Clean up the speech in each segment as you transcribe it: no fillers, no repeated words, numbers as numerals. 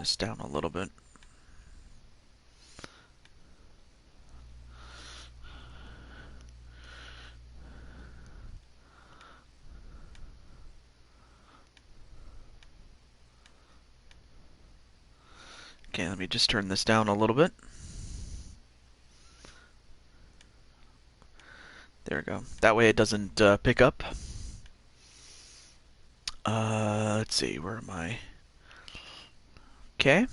this down a little bit. Okay, let me just turn this down a little bit. There we go. That way it doesn't pick up. Let's see, where am I? Okay.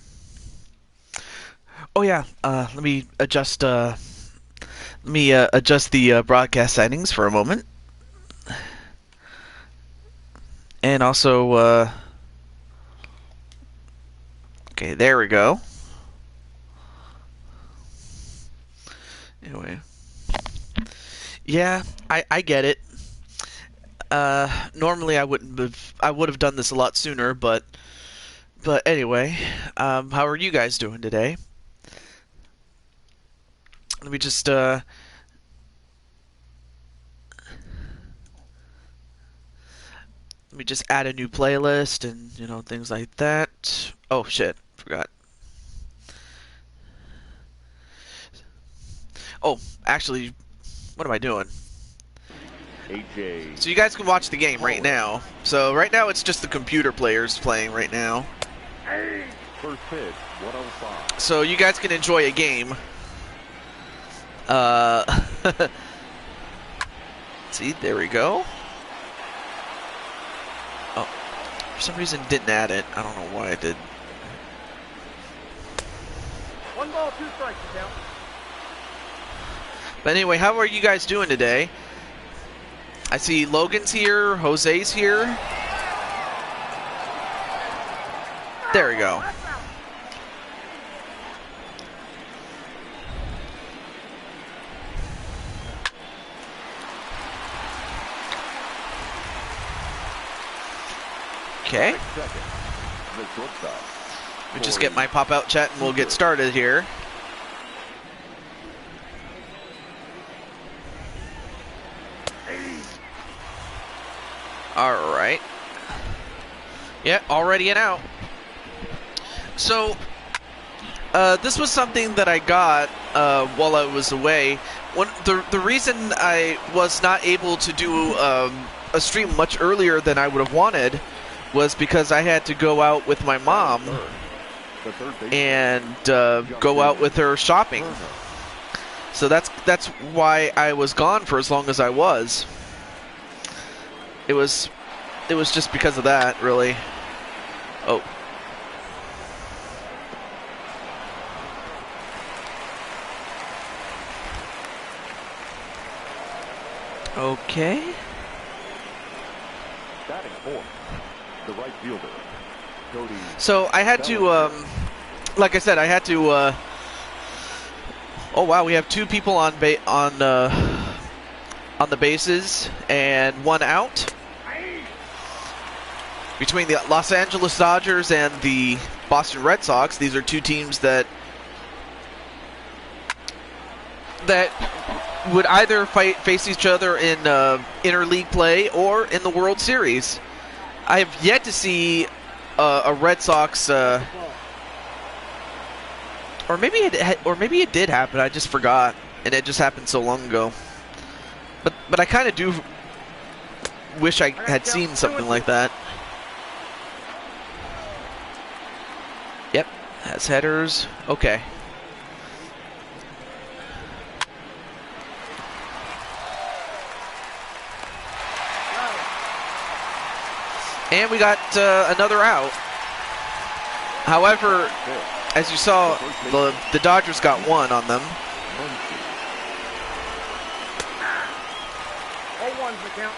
Oh yeah, let me adjust the broadcast settings for a moment. And also, okay, there we go. Anyway. Yeah, I get it. Normally I would have done this a lot sooner, but anyway, how are you guys doing today? Let me just add a new playlist and things like that. Oh shit, forgot. Oh, actually, what am I doing? So you guys can watch the game right now. So right now it's just the computer players playing right now. First pitch, 105. So you guys can enjoy a game. See, there we go. Oh, for some reason didn't add it. I don't know why I did. 1 ball, 2 strikes now. But anyway, how are you guys doing today? I see Logan's here, Jose's here. There we go. Okay. Let me just get my pop-out chat and we'll get started here. Alright. Yeah, already an out. So, this was something that I got while I was away. The reason I was not able to do a stream much earlier than I would have wanted was because I had to go out with my mom and go out with her shopping. So that's why I was gone for as long as I was. It was just because of that, really. Oh. Okay. Batting fourth, the right fielder, Cody. So I had to, like I said, I had to. Oh wow, we have 2 people on the bases and 1 out. Between the Los Angeles Dodgers and the Boston Red Sox, these are 2 teams that would either face each other in interleague play or in the World Series. I have yet to see a Red Sox, or maybe it did happen. I just forgot, and it just happened so long ago. But I kind of do wish I had seen something like that. Yep, has headers. Okay. And we got another out. However, as you saw, the Dodgers got 1 on them. 0-1's the count.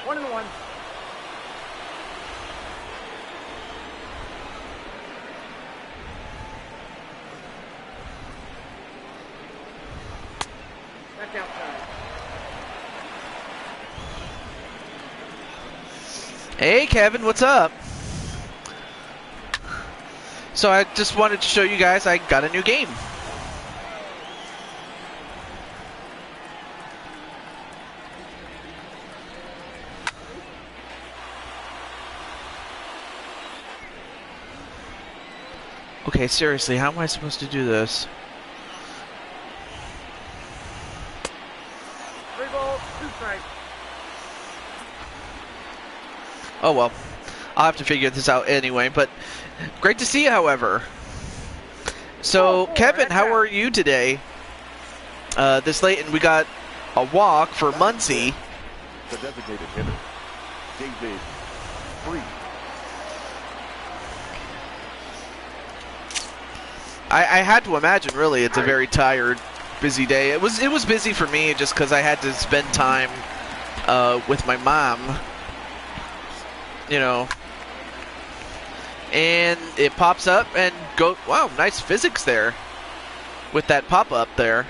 One and 1. That's outside. Hey Kevin, what's up? So I just wanted to show you guys I got a new game. Okay, seriously, how am I supposed to do this? 3 balls, 2 strikes. Oh well, I'll have to figure this out anyway, but great to see you, however. So, Kevin, how are you today? This late, and we got a walk for Muncie. The designated hitter, David Free. I had to imagine, really, it's a very tired, busy day. It was busy for me just because I had to spend time with my mom, you know. And it pops up and go. Wow, nice physics there with that pop up there.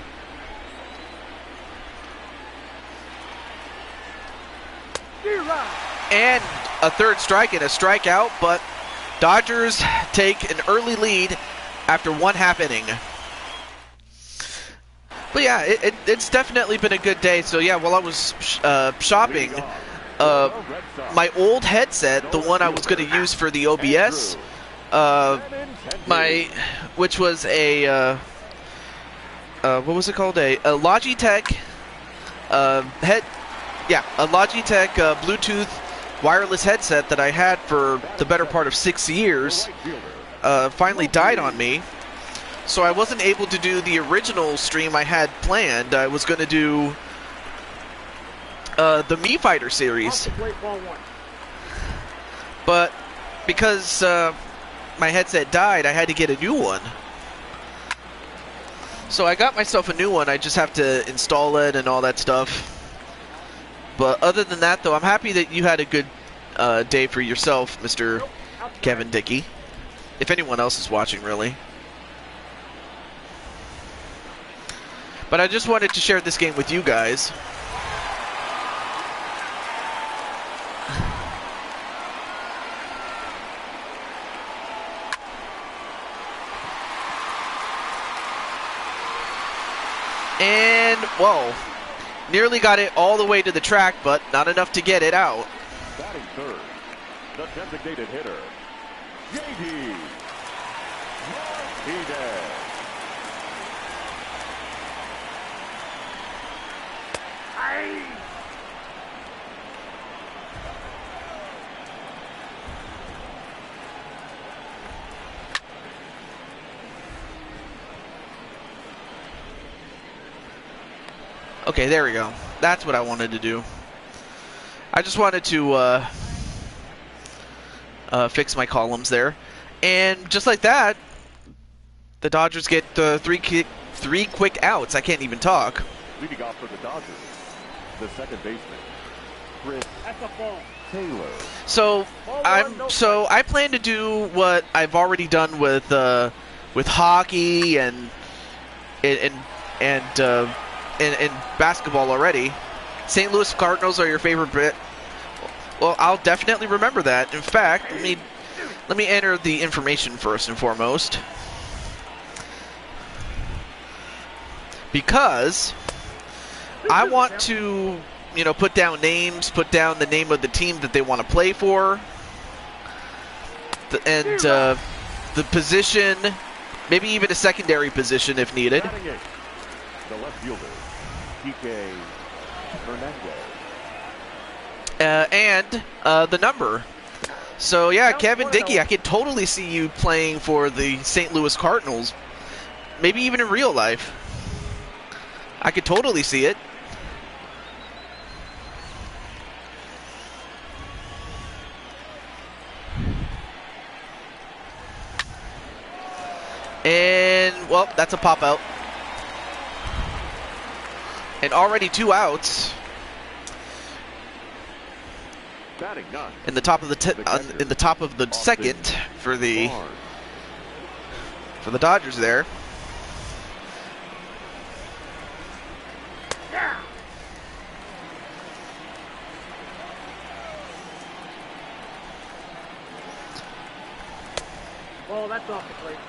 And a third strike and a strikeout, but Dodgers take an early lead after 1/2 inning. But yeah, it's definitely been a good day. So yeah, while I was shopping, my old headset, the one I was going to use for the OBS, which was a what was it called? A Logitech a Logitech Bluetooth wireless headset that I had for the better part of 6 years, finally died on me. So I wasn't able to do the original stream I had planned. I was going to do the Mii Fighter series. But because my headset died, I had to get a new one. So I got myself a new one. I just have to install it and all that stuff. But other than that, though, I'm happy that you had a good day for yourself, Mr. Kevin Dickey. If anyone else is watching, really. But I just wanted to share this game with you guys. And, whoa. Nearly got it all the way to the track, but not enough to get it out. Batting third, the designated hitter, JD Martinez. Okay, there we go. That's what I wanted to do. I just wanted to fix my columns there. And just like that, the Dodgers get three quick outs. I can't even talk. Leading off for the Dodgers, the second baseman, Chris Taylor. So I plan to do what I've already done with hockey and basketball already. St. Louis Cardinals are your favorite bit. Well, I'll definitely remember that. In fact, let me enter the information first and foremost. Because I want to, put down names, put down the name of the team that they want to play for, and the position, maybe even a secondary position if needed. The left fielder, PK Hernandez. And the number. So yeah, Kevin Dickey, I could totally see you playing for the St. Louis Cardinals. Maybe even in real life. I could totally see it. And, well, that's a pop out. And already 2 outs. In the top of the second for the Dodgers there. Oh, that's off the plate.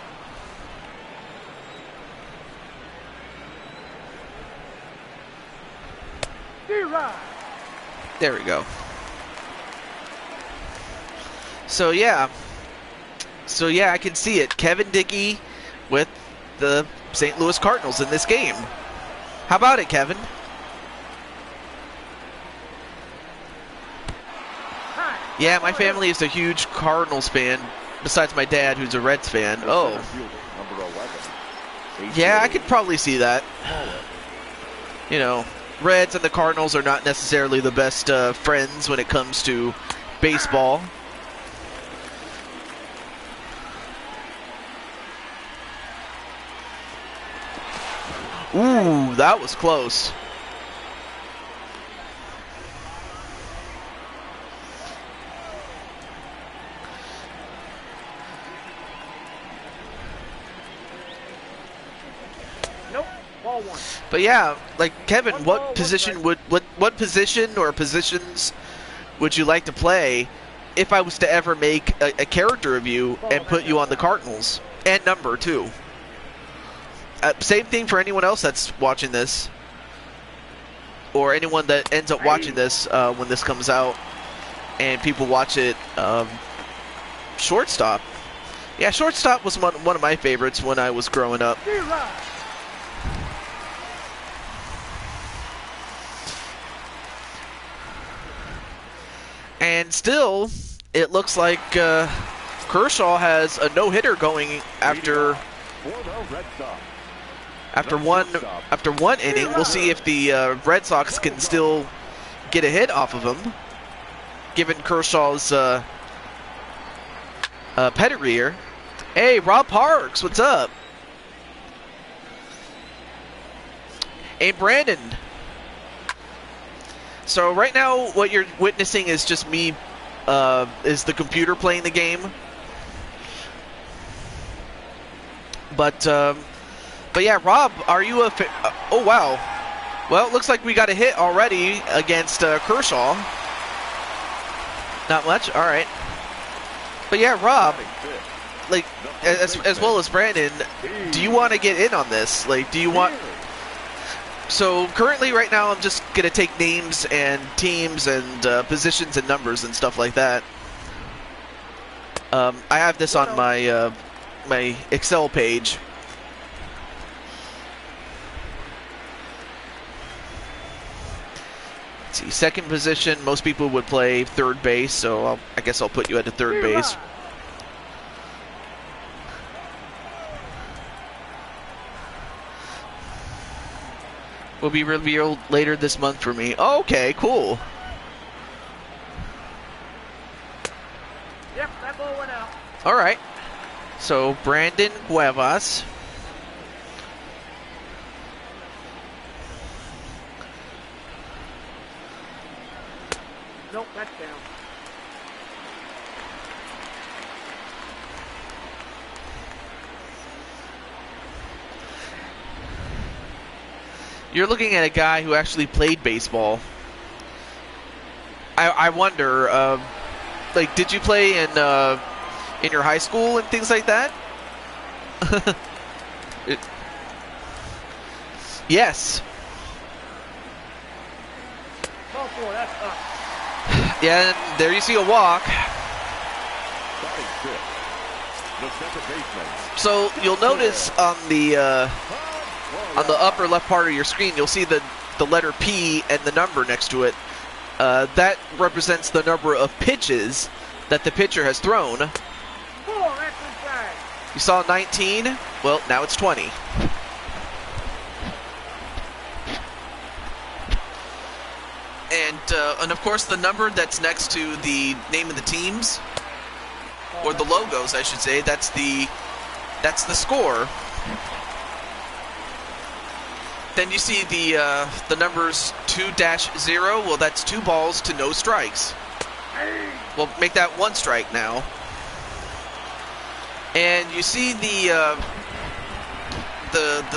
There we go. So yeah, So yeah, I can see it. Kevin Dickey with the St. Louis Cardinals in this game. How about it, Kevin? Yeah, my family is a huge Cardinals fan, besides my dad, who's a Reds fan. Oh. Yeah, I could probably see that. You know, Reds and the Cardinals are not necessarily the best friends when it comes to baseball. Ooh, that was close. Nope, ball one. But yeah, like Kevin, what position what position or positions would you like to play if I was to ever make a character of you and put you on the Cardinals? And number too. Same thing for anyone else that's watching this, or anyone that ends up watching this when this comes out, and people watch it. Shortstop. Yeah, shortstop was one of my favorites when I was growing up. And still, it looks like Kershaw has a no-hitter going after one inning. We'll see if the Red Sox can still get a hit off of him, given Kershaw's pedigree here. Hey, Rob Parks, what's up? Hey, Brandon. So right now, what you're witnessing is just me, is the computer playing the game. But yeah, Rob, are you a oh, wow. Well, it looks like we got a hit already against Kershaw. Not much, all right. But yeah, Rob, like, as well as Brandon, do you want to get in on this? Like, do you want... So currently, right now, I'm just gonna take names and teams and positions and numbers and stuff like that. I have this on my my Excel page. Let's see, second position. Most people would play third base, so I guess I'll put you at the third base. Will be revealed later this month for me. Oh, okay, cool. Yep, that ball went out. All right. So Brandon Cuevas. Nope, that's down. You're looking at a guy who actually played baseball. I wonder, like, did you play in your high school and things like that? Yes. Ball four, that's up. Yeah, and there you see a walk. So you'll notice on the upper left part of your screen, you'll see the letter P and the number next to it. That represents the number of pitches that the pitcher has thrown. Four, that's inside. You saw 19? Well, now it's 20. And of course, the number that's next to the name of the teams, or the logos, I should say, that's the score. Then you see the numbers 2-0. Well, that's 2 balls to no strikes. We'll make that 1 strike now. And you see the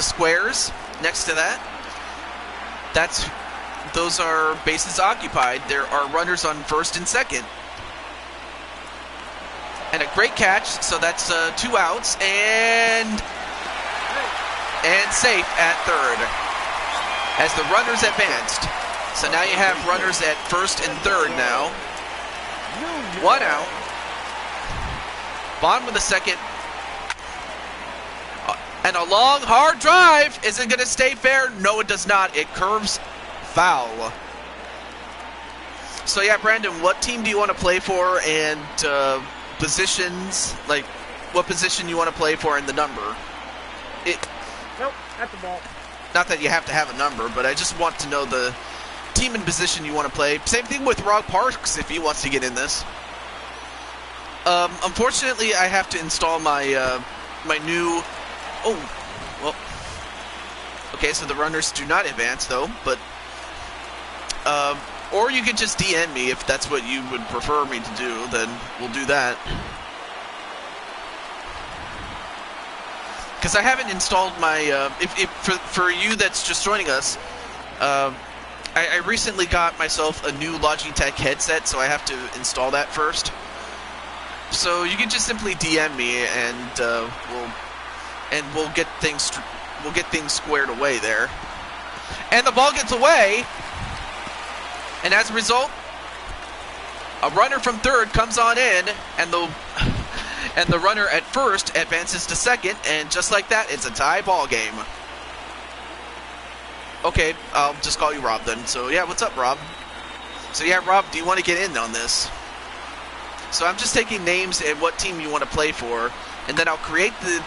squares next to that. Those are bases occupied. There are runners on first and second. And a great catch. So that's 2 outs and safe at third, as the runners advanced. So now you have runners at first and third now. 1 out. Bottom of the second. And a long, hard drive. Is it going to stay fair? No, it does not. It curves foul. So, yeah, Brandon, what team do you want to play for, and positions, like what position you want to play for and the number? Nope, that's the ball. Not that you have to have a number, but I just want to know the team and position you want to play. Same thing with Rob Parks if he wants to get in this. Unfortunately, I have to install my my new... Oh, well... Okay, so the runners do not advance, though, but... or you could just DM me if that's what you would prefer me to do, then we'll do that. Because I haven't installed my... for you that's just joining us, I recently got myself a new Logitech headset, so I have to install that first. So you can just simply DM me, and we'll get things squared away there. And the ball gets away, and as a result, a runner from third comes on in, and the runner at first advances to second, and just like that, it's a tie ball game. Okay, I'll just call you Rob then. So yeah, what's up, Rob? So yeah, Rob, do you want to get in on this? So I'm just taking names and what team you want to play for, and then I'll create and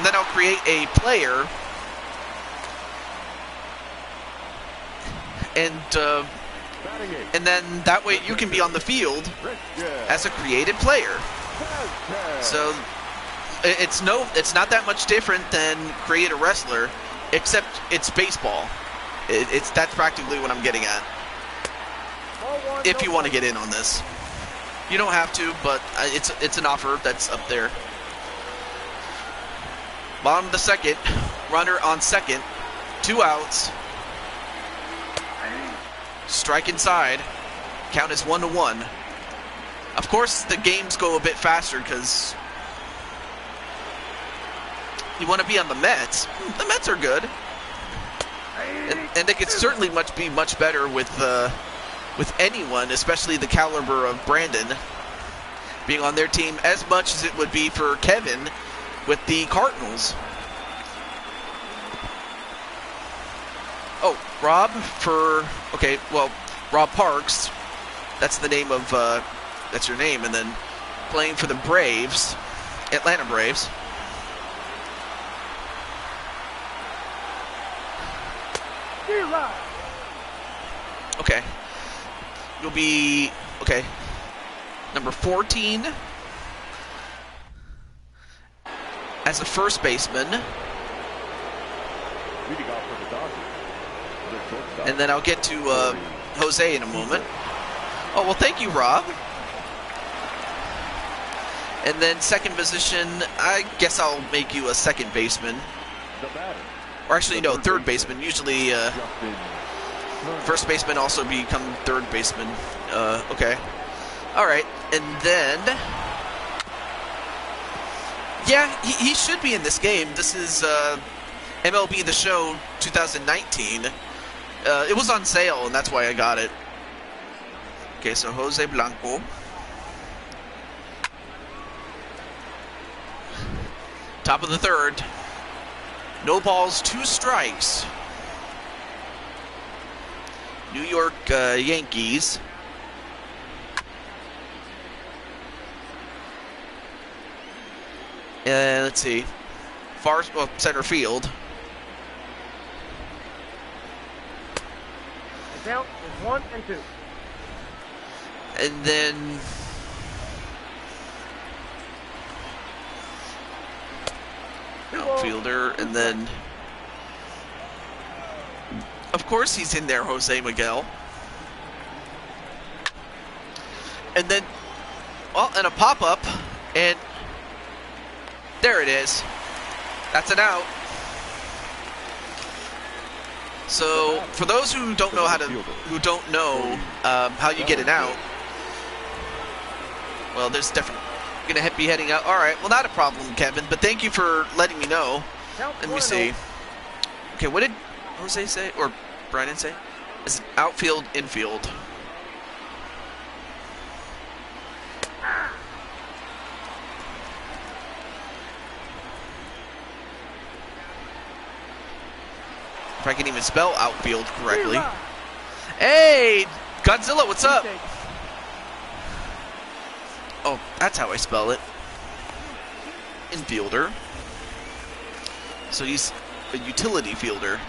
then I'll create a player, and then that way you can be on the field as a created player. So it's not that much different than create a wrestler, except it's baseball. That's practically what I'm getting at. If you want to get in on this. You don't have to, but it's an offer that's up there. Bottom of the second, runner on second, 2 outs. Strike inside, count is 1-1. Of course, the games go a bit faster because you want to be on the Mets. The Mets are good, and they could certainly be much better with anyone, especially the caliber of Brandon being on their team, as much as it would be for Kevin with the Cardinals. Oh, Rob Rob Parks, that's the name of, that's your name, and then playing for the Braves, Atlanta Braves. Okay. You'll be, okay, number 14 as a first baseman. And then I'll get to Jose in a moment. Oh, well, thank you, Rob. And then second position, I guess I'll make you a second baseman. Or actually, no, third baseman. Usually, first baseman also become third baseman. Okay. All right. And then, yeah, he should be in this game. This is MLB The Show 2019. It was on sale, and that's why I got it. Okay, so Jose Blanco. Top of the third. No balls, 2 strikes. New York Yankees. Let's see. Center field. The count is 1 and 2. And then outfielder, and then of course he's in there, Jose Miguel. And then, well, and a pop-up, and there it is. That's an out. So for those who don't know how you get it out, well, there's definitely gonna be heading out. All right, well, not a problem, Kevin, but thank you for letting me know. Let me see. Okay, what did Jose say, or Brandon say? It's outfield, infield. If I can even spell outfield correctly. Hey, Godzilla, what's up? Oh, that's how I spell it. Infielder. So he's a utility fielder.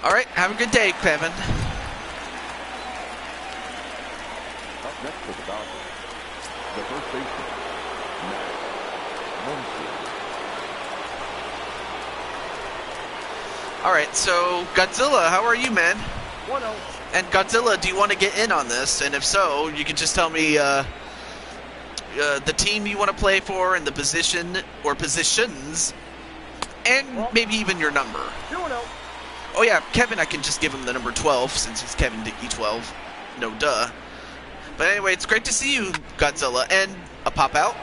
All right, have a good day, Kevin. Up next for the Dodgers, the first baseman, All right, so Godzilla, how are you, man? 1-0. And Godzilla, do you want to get in on this? And if so, you can just tell me the team you want to play for and the position or positions, and maybe even your number. 2-0. Oh yeah, Kevin, I can just give him the number 12 since he's Kevin Dickey 12. No duh. But anyway, it's great to see you, Godzilla. And a pop out.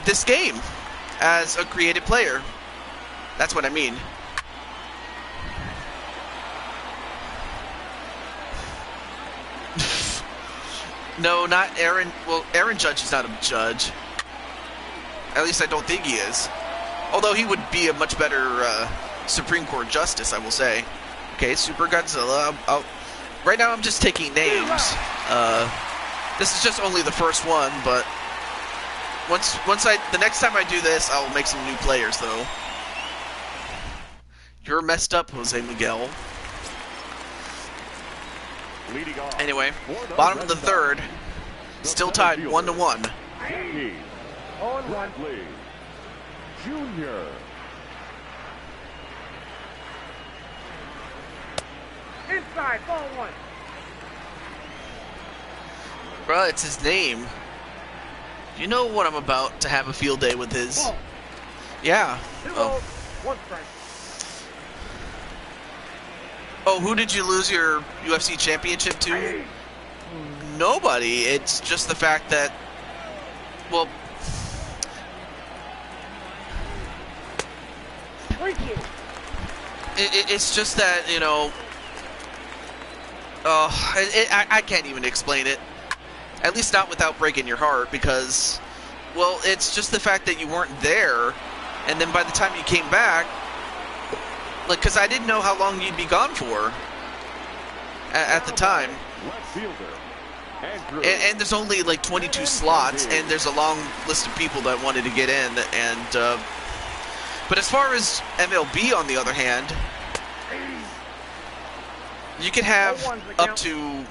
This game as a creative player. That's what I mean. No, not Aaron. Well, Aaron Judge is not a judge. At least I don't think he is. Although he would be a much better Supreme Court justice, I will say. Okay, Super Godzilla. Right now I'm just taking names. This is just only the first one, but the next time I do this, I'll make some new players, though. You're messed up, Jose Miguel. Anyway, bottom of the third, still tied 1-1. Bradley Jr. Inside, ball 1. Bro, it's his name. You know what I'm about to have a field day with his. Ball. Yeah. 2-0, Oh. 1 strike. Oh, who did you lose your UFC championship to? Nobody. It's just the fact that, well, it's just that, you know, I can't even explain it. At least not without breaking your heart, because, well, it's just the fact that you weren't there, and then by the time you came back, like, because I didn't know how long you'd be gone for at the time. And there's only like 22 slots, and there's a long list of people that wanted to get in. And but as far as MLB, on the other hand, you can have up to,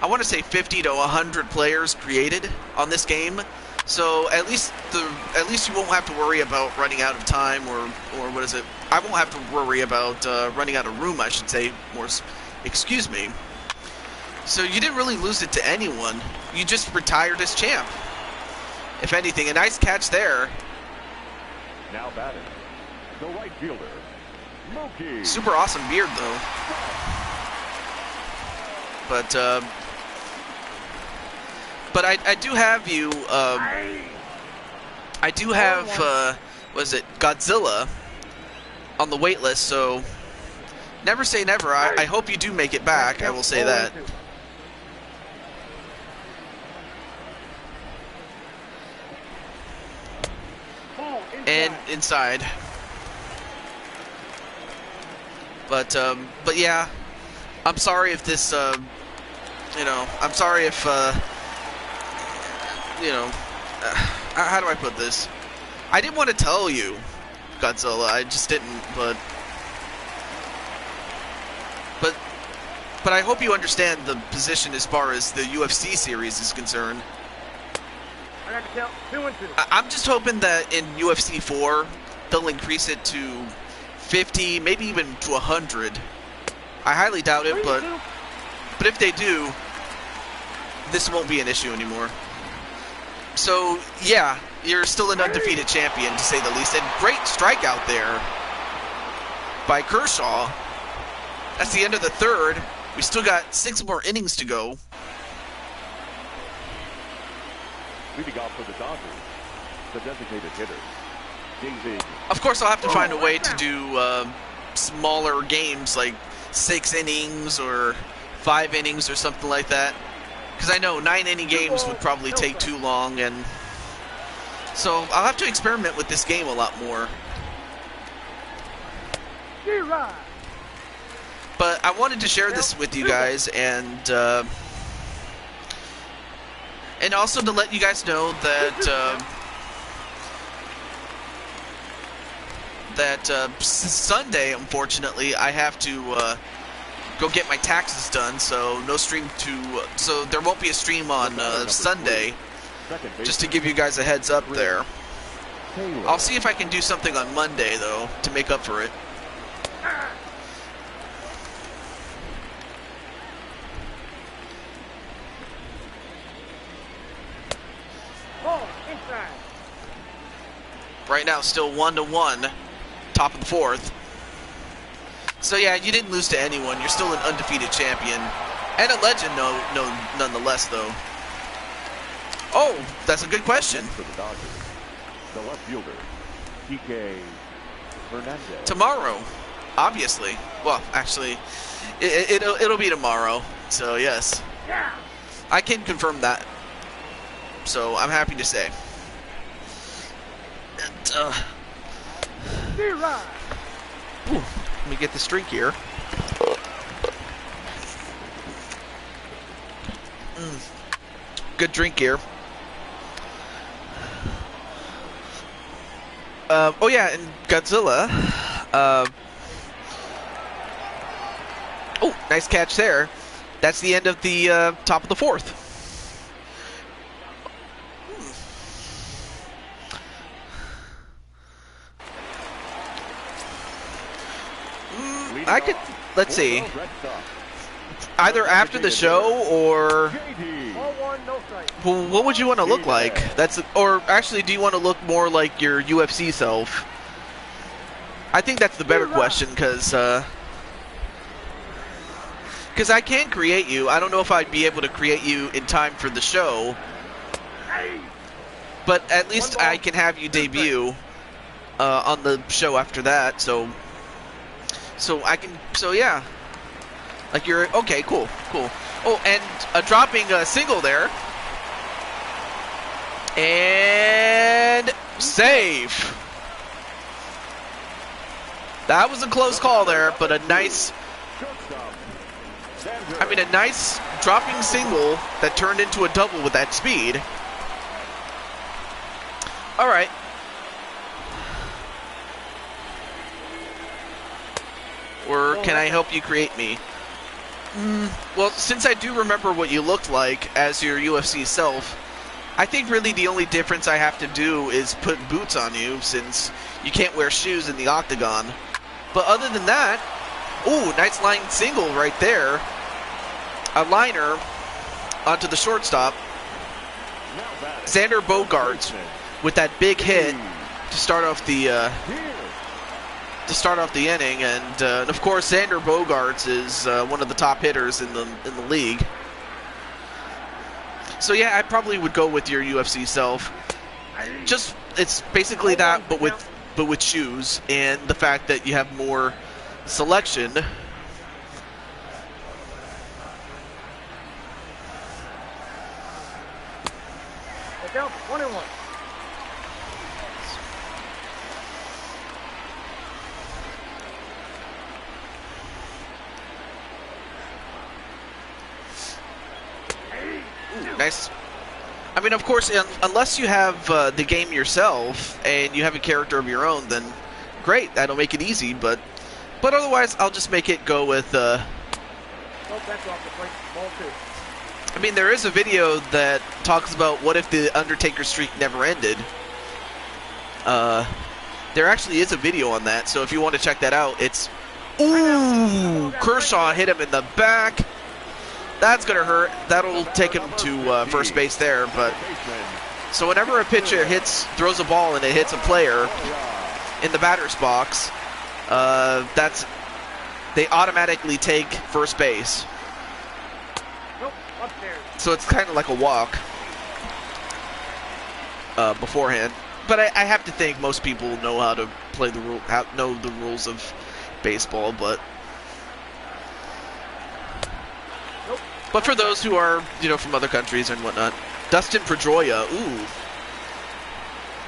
I want to say 50 to 100 players created on this game. So at least you won't have to worry about running out of time, or what is it? I won't have to worry about running out of room, I should say. Excuse me. So you didn't really lose it to anyone. You just retired as champ. If anything, a nice catch there. Now batting, the right fielder, Mookie. Super awesome beard, though. But I do have you. I do have what is it, Godzilla, on the wait list. So never say never. I hope you do make it back. I will say that. And inside. But yeah, I'm sorry if this, you know, I'm sorry if, you know, how do I put this? I didn't want to tell you, Godzilla, I just didn't, but I hope you understand the position as far as the UFC series is concerned. I got to count 2 and 2. I'm just hoping that in UFC 4, they'll increase it to 50, maybe even to 100. I highly doubt it, but if they do, this won't be an issue anymore. So, yeah, you're still an undefeated champion, to say the least. And great strikeout there by Kershaw. That's the end of the third. We still got 6 more innings to go. Leading off for the Dodgers, the designated hitter, David. Of course, I'll have to find a way to do smaller games, like 6 innings or 5 innings or something like that. Because I know 9 inning games would probably take too long, and so I'll have to experiment with this game a lot more. But I wanted to share this with you guys, and also to let you guys know that Sunday, unfortunately, I have to go get my taxes done, so no stream so there won't be a stream on Sunday. Just to give you guys a heads up there. I'll see if I can do something on Monday though to make up for it. Right now, still 1-1, top of the 4th. So yeah, you didn't lose to anyone. You're still an undefeated champion. And a legend, nonetheless, though. Oh, that's a good question. For the Dodgers, the left fielder, PK Hernandez. Tomorrow, obviously. Well, actually, it'll be tomorrow. So yes, I can confirm that. So I'm happy to say. And, let me get the streak here. Good drink here. Oh yeah, and Godzilla. Oh, nice catch there. That's the end of the top of the 4th. I could, let's see, either after the show or, well, what would you want to look like? Or actually, do you want to look more like your UFC self? I think that's the better question, because I can create you. I don't know if I'd be able to create you in time for the show, but at least I can have you debut on the show after that, so yeah. Like you're, okay, cool. Oh, and dropping a single there. And save. That was a close call there, but a nice dropping single that turned into a double with that speed. All right. Or can I help you create me? Well, since I do remember what you looked like as your UFC self, I think really the only difference I have to do is put boots on you, since you can't wear shoes in the octagon. But other than that, ooh, nice line single right there. A liner onto the shortstop. Xander Bogaerts with that big hit to start off the inning, and of course Xander Bogaerts is one of the top hitters in the league. So yeah, I probably would go with your UFC self. Just, it's basically that, but with shoes, and the fact that you have more selection. Down 1-1. Nice. I mean, of course, unless you have the game yourself and you have a character of your own, then great, that'll make it easy. But otherwise, I'll just make it go with. Oh, that's off the plate. Ball 2. I mean, there is a video that talks about what if the Undertaker streak never ended. There actually is a video on that, so if you want to check that out, it's... Ooh! Kershaw hit him in the back. That's going to hurt. That'll take him to first base there, but... So whenever a pitcher throws a ball and it hits a player in the batter's box, they automatically take first base. So it's kind of like a walk beforehand. But I have to think most people know how to play know the rules of baseball. But But for those who are, you know, from other countries and whatnot, Dustin Pedroia, ooh.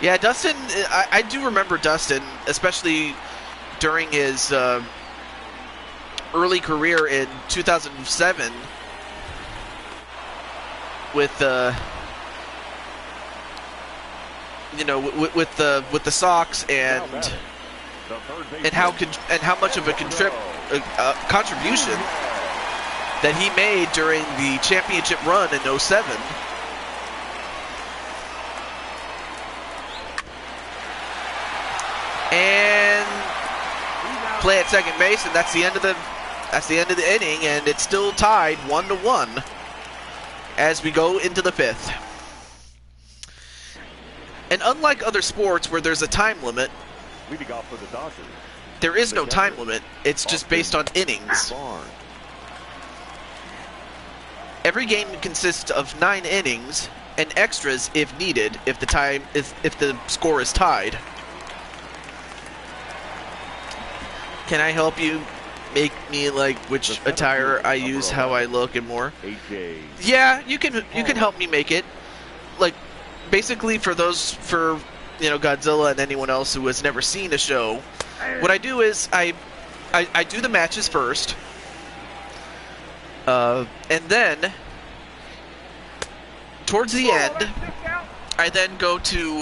Yeah, Dustin, I do remember Dustin, especially during his early career in 2007 with you know, with the Sox and how much of a contribution that he made during the championship run in 07. And play at second base, and that's the end of the inning, and it's still tied 1-1 as we go into the fifth. And unlike other sports where there's a time limit, leading off for the Dodgers, there is no time limit. It's just based on innings. Every game consists of 9 innings and extras if needed if the score is tied. Can I help you make me like which attire I use, how I look, and more? Yeah, you can help me make it. Like, basically for you know, Godzilla and anyone else who has never seen a show, what I do is I do the matches first, and then towards the end, I then go to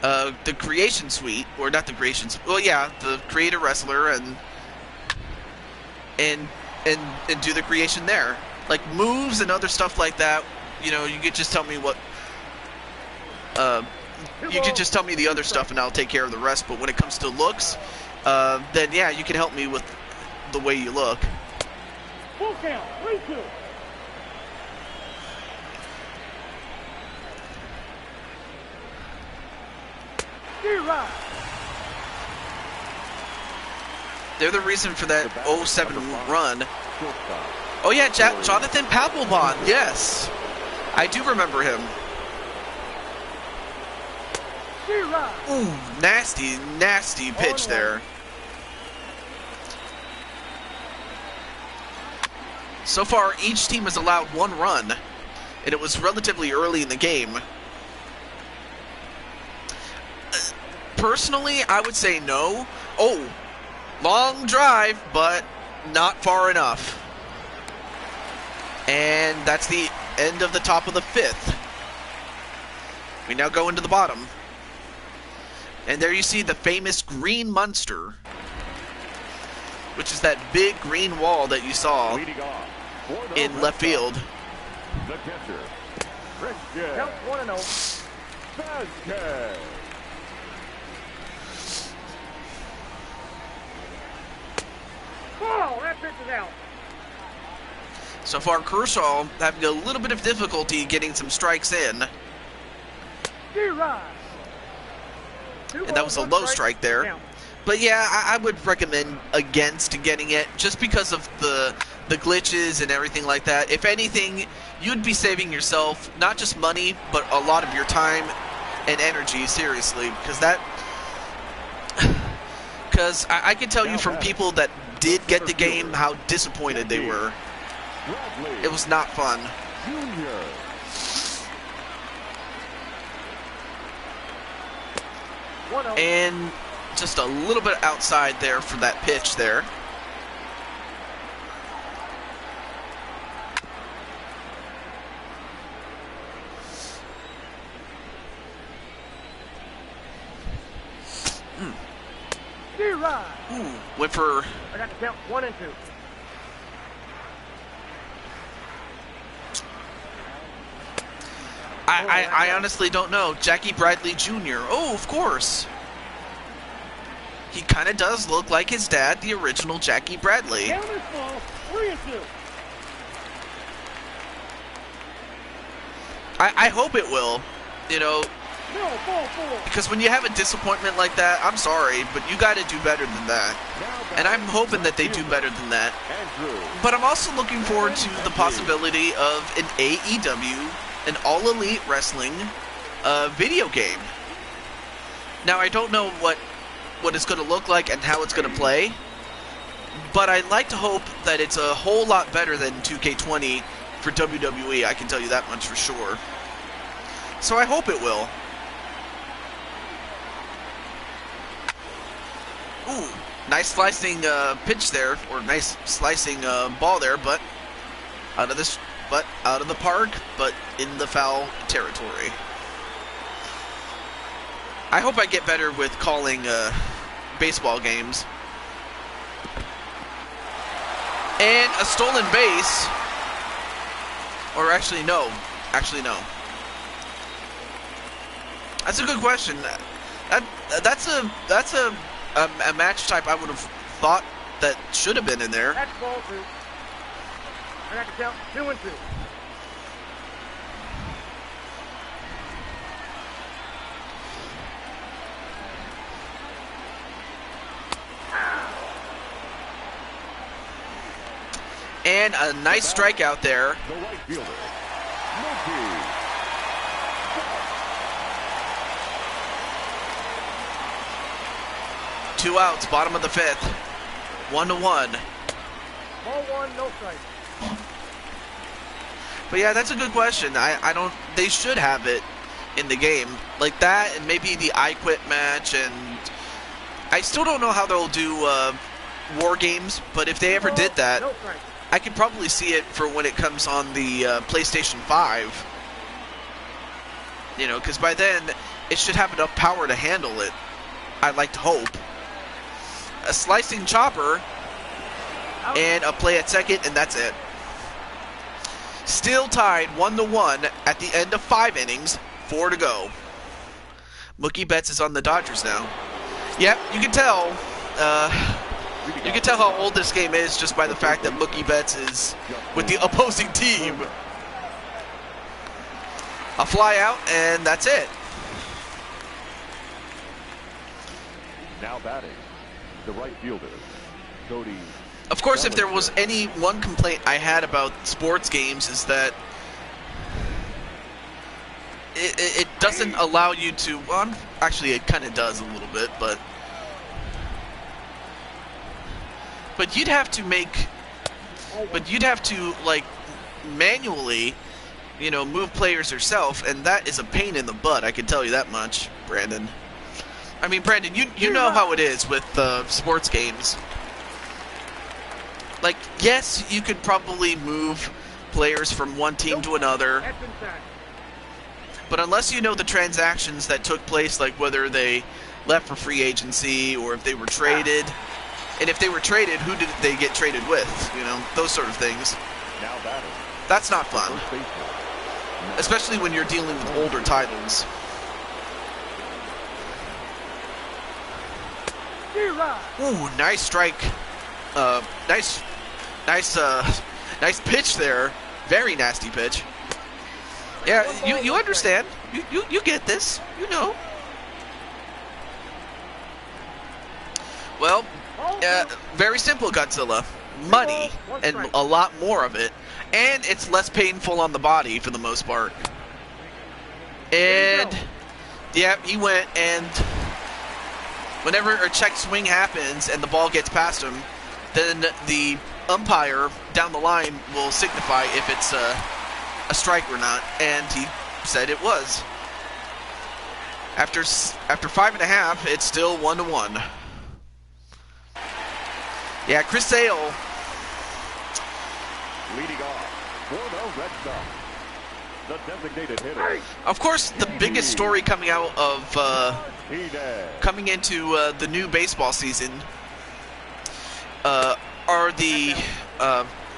the creation suite, or not the creation suite, well, yeah, the creator wrestler, and do the creation there, like moves and other stuff like that. You know, you could just tell me what you can just tell me the other stuff and I'll take care of the rest. But when it comes to looks, then yeah, you can help me with the way you look. Full count, 3-2. They're the reason for that 07 run. Oh yeah, Jonathan Papelbon, yes. I do remember him. Ooh, nasty, nasty pitch there. So far, each team has allowed 1 run, and it was relatively early in the game. Personally, I would say no. Oh, long drive, but not far enough. And that's the end of the top of the 5th. We now go into the bottom. And there you see the famous green monster, which is that big green wall that you saw in left field. The catcher, Count 1-0. Vasquez. Oh, that pitch is out. So far, Kershaw having a little bit of difficulty getting some strikes in. And that was a low strike there. But yeah, I would recommend against getting it just because of the glitches and everything like that. If anything, you'd be saving yourself not just money, but a lot of your time and energy, seriously. Because I can tell you from people that did get the game how disappointed they were. It was not fun. And just a little bit outside there for that pitch there. Ooh, went for... I got to count 1 and 2. I honestly don't know. Jackie Bradley Jr. Oh, of course. He kind of does look like his dad, the original Jackie Bradley. Count this ball, 3 and 2. I hope it will, you know, No, ball 4. because when you have a disappointment like that, I'm sorry, but you got to do better than that. And I'm hoping that they do better than that. But I'm also looking forward to the possibility of an AEW, an All Elite Wrestling video game. Now, I don't know what it's going to look like and how it's going to play. but I'd like to hope that it's a whole lot better than 2K20 for WWE. I can tell you that much for sure. So I hope it will. Ooh, nice slicing pitch there, or nice slicing ball there, but out of the park, but in the foul territory. I hope I get better with calling baseball games. And a stolen base. Or actually no. That's a good question. That's a match type I would have thought that should have been in there. That's ball 2. I got to count 2 and 2. And a nice strikeout there. The right fielder, Mookie. 2 outs, bottom of the 5th. 1-1. Ball 1, no strike. But yeah, that's a good question. I don't. They should have it in the game like that, and maybe the I Quit match. And I still don't know how they'll do war games. But if they ever did that, No strike. I could probably see it for when it comes on the PlayStation 5. You know, because by then it should have enough power to handle it. I'd like to hope. A slicing chopper and a play at second, and that's it. Still tied 1-1 at the end of 5 innings. 4 to go. Mookie Betts is on the Dodgers now. Yep, you can tell. You can tell how old this game is just by the fact that Mookie Betts is with the opposing team. A fly out, and that's it. Now batting, the right fielder, Cody. Of course, if there was any one complaint I had about sports games is that it doesn't allow you to, well, actually it kind of does a little bit, but you'd have to like manually, you know, move players yourself, and that is a pain in the butt, I can tell you that much, Brandon. I mean, Brandon, you know how it is with sports games. Like, yes, you could probably move players from one team to another, That's inside. but unless you know the transactions that took place, like whether they left for free agency or if they were traded, and if they were traded, who did they get traded with? You know, those sort of things. Now batting, That's not fun, first baseman, especially when you're dealing with older titles. Ooh, nice strike. Nice pitch there. Very nasty pitch. Yeah, you understand. You get this. You know. Well, very simple, Godzilla. Money, and a lot more of it. And it's less painful on the body for the most part. And, yeah, he went, and whenever a check swing happens and the ball gets past him, then the umpire down the line will signify if it's a strike or not, and he said it was. After 5.5, it's still 1-1. Yeah, Chris Sale leading off for the Red Sox, the designated hitter. Of course, the biggest story coming out of coming into the new baseball season are the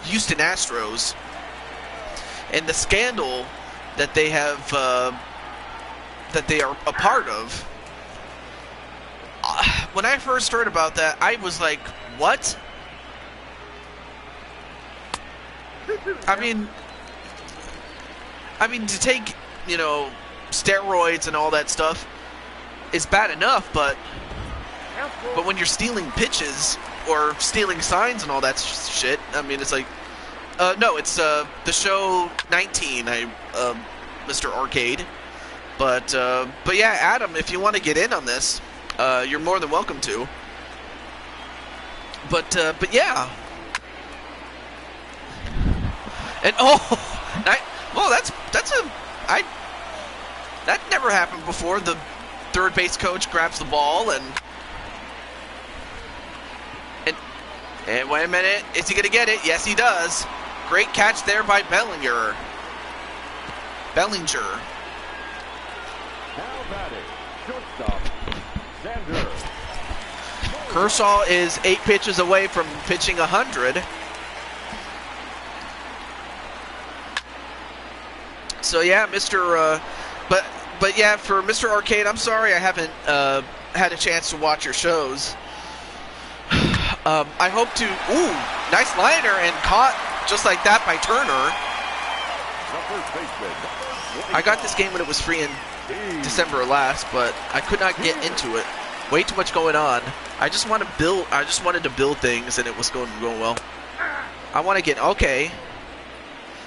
Houston Astros and the scandal that they have that they are a part of. When I first heard about that, I was like, what? I mean, to take, you know, steroids and all that stuff is bad enough, but when you're stealing pitches or stealing signs and all that shit, I mean, it's like, no, it's the show 19, Mr. Arcade, but yeah, Adam, if you want to get in on this, you're more than welcome to. But yeah. And that never happened before. The third base coach grabs the ball and wait a minute, is he gonna get it? Yes, he does. Great catch there by Bellinger. Now batting, shortstop, Xander. Kershaw is 8 pitches away from pitching 100. So yeah, but yeah, for Mr. Arcade, I'm sorry I haven't had a chance to watch your shows. I hope to. Ooh, nice liner and caught just like that by Turner. I got this game when it was free in December last, but I could not get into it. Way too much going on. I just wanted to build things, and it was going well. I want to get okay.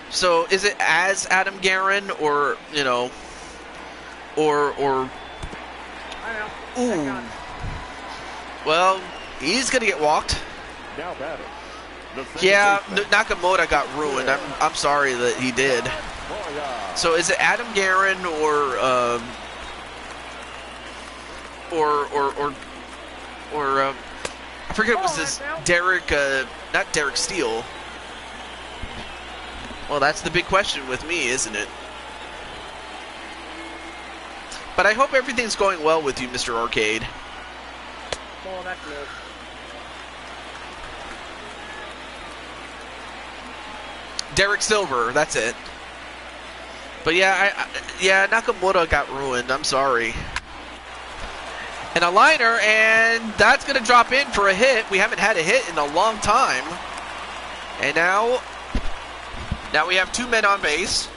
So is it as Adam Guerin or or ooh? Well, he's gonna get walked. Now batting. Yeah, Nakamura got ruined. I'm sorry that he did. So is it Adam Guerin or I forget, was this Derek, not Derek Steele. Well, that's the big question with me, isn't it? But I hope everything's going well with you, Mr. Arcade. Oh, that's good. Derek Silver, that's it. But yeah, Nakamura got ruined. I'm sorry. And a liner, and that's going to drop in for a hit. We haven't had a hit in a long time. And now we have 2 men on base.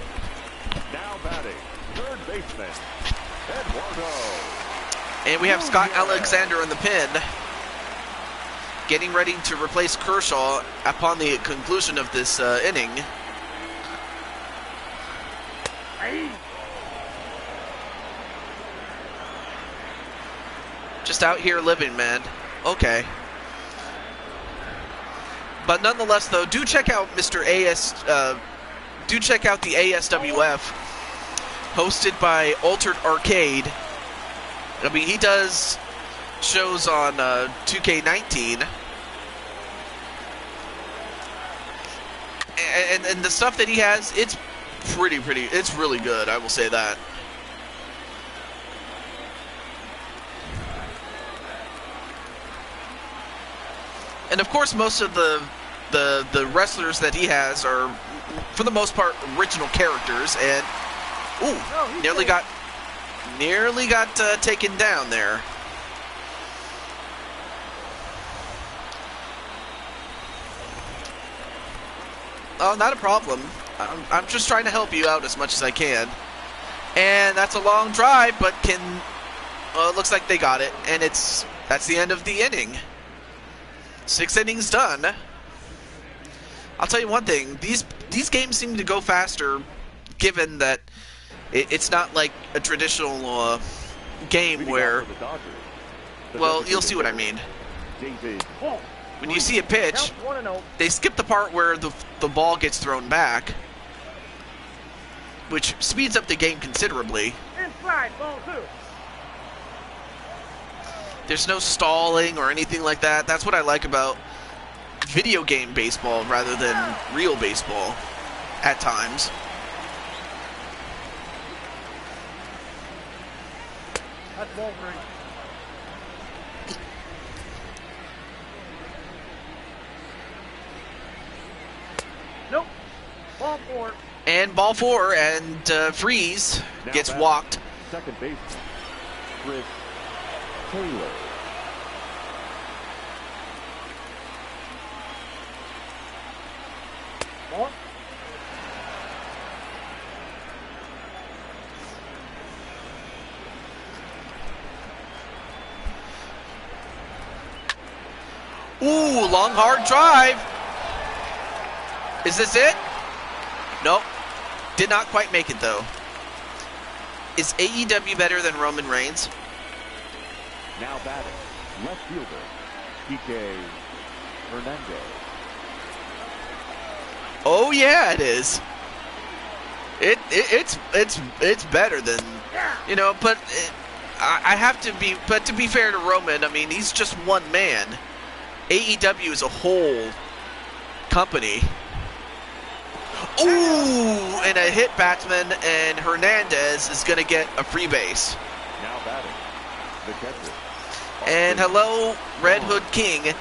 Now batting, third baseman, Eduardo. And we have Scott Alexander in the pen, getting ready to replace Kershaw upon the conclusion of this inning. Just out here living, man. Okay. But nonetheless, though, do check out Mr. Do check out the ASWF, hosted by Altered Arcade. I mean, he does shows on 2K19, and the stuff that he has, it's pretty. It's really good. I will say that. And of course, most of the wrestlers that he has are, for the most part, original characters. And nearly got taken down there. Oh, not a problem. I'm just trying to help you out as much as I can. And that's a long drive, but it looks like they got it. And that's the end of the inning. 6 innings done. I'll tell you one thing. These games seem to go faster, given that it's not like a traditional game where... Well, you'll see what I mean. When you see a pitch, they skip the part where the ball gets thrown back, which speeds up the game considerably. Inside, ball 2. There's no stalling or anything like that. That's what I like about video game baseball rather than real baseball at times. That's ball 3. Nope. Ball 4. And ball 4, and Freeze gets walked. Second baseman, Chris Taylor. Ball. Ooh, long hard drive. Is this it? Nope. Did not quite make it though. Is AEW better than Roman Reigns? Now batting, left fielder, PK Hernandez. Oh yeah, it is. It's better than, you know, but I have to be. But to be fair to Roman, I mean, he's just one man. AEW is a whole company. Ooh, and a hit batsman, and Hernandez is going to get a free base. Now batting, the catcher. And hello, Red Hood King.